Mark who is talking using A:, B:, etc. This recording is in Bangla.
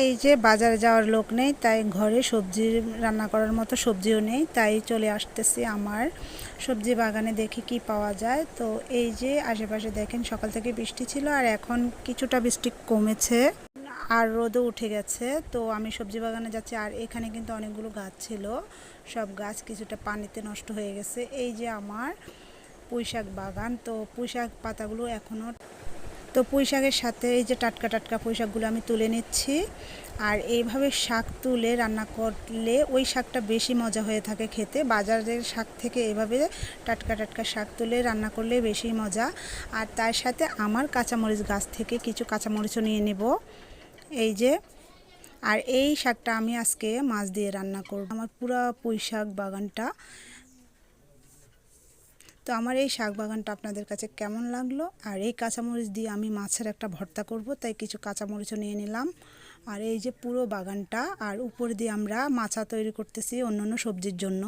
A: এই যে বাজারে যাওয়ার লোক নেই, তাই ঘরে সবজি রান্না করার মতো সবজিও নেই, তাই চলে আসতেছি আমার সবজি বাগানে, দেখি কি পাওয়া যায়। তো এই যে আশেপাশে দেখেন সকাল থেকে বৃষ্টি ছিল, আর এখন কিছুটা বৃষ্টি কমেছে আর রোদও উঠে গেছে। তো আমি সবজি বাগানে যাচ্ছি, আর এখানে কিন্তু অনেকগুলো গাছ ছিল, সব গাছ কিছুটা পানিতে নষ্ট হয়ে গেছে। এই যে আমার পুঁইশাক বাগান, তো পুঁইশাক পাতাগুলো এখনও, তো পুঁই শাকের সাথে এই যে টাটকা টাটকা পুঁই শাকগুলো আমি তুলে নিচ্ছি। আর এইভাবে শাক তুলে রান্না করলে ওই শাকটা বেশি মজা হয়ে থাকে খেতে, বাজারের শাক থেকে এভাবে টাটকা টাটকা শাক তুলে রান্না করলে বেশি মজা। আর তার সাথে আমার কাঁচামরিচ গাছ থেকে কিছু কাঁচামরিচও নিয়ে নেব, এই যে। আর এই শাকটা আমি আজকে মাছ দিয়ে রান্না করব। আমার পুরো পুঁই শাক বাগানটা, তো আমার এই শাক বাগানটা আপনাদের কাছে কেমন লাগলো। আর এই কাঁচামরিচ দিয়ে আমি মাছের একটা ভর্তা করব, তাই কিছু কাঁচামরিচও নিয়ে নিলাম। আর এই যে পুরো বাগানটা, আর উপর দিয়ে আমরা মাচা তৈরি করতেছি অন্যান্য সবজির জন্য।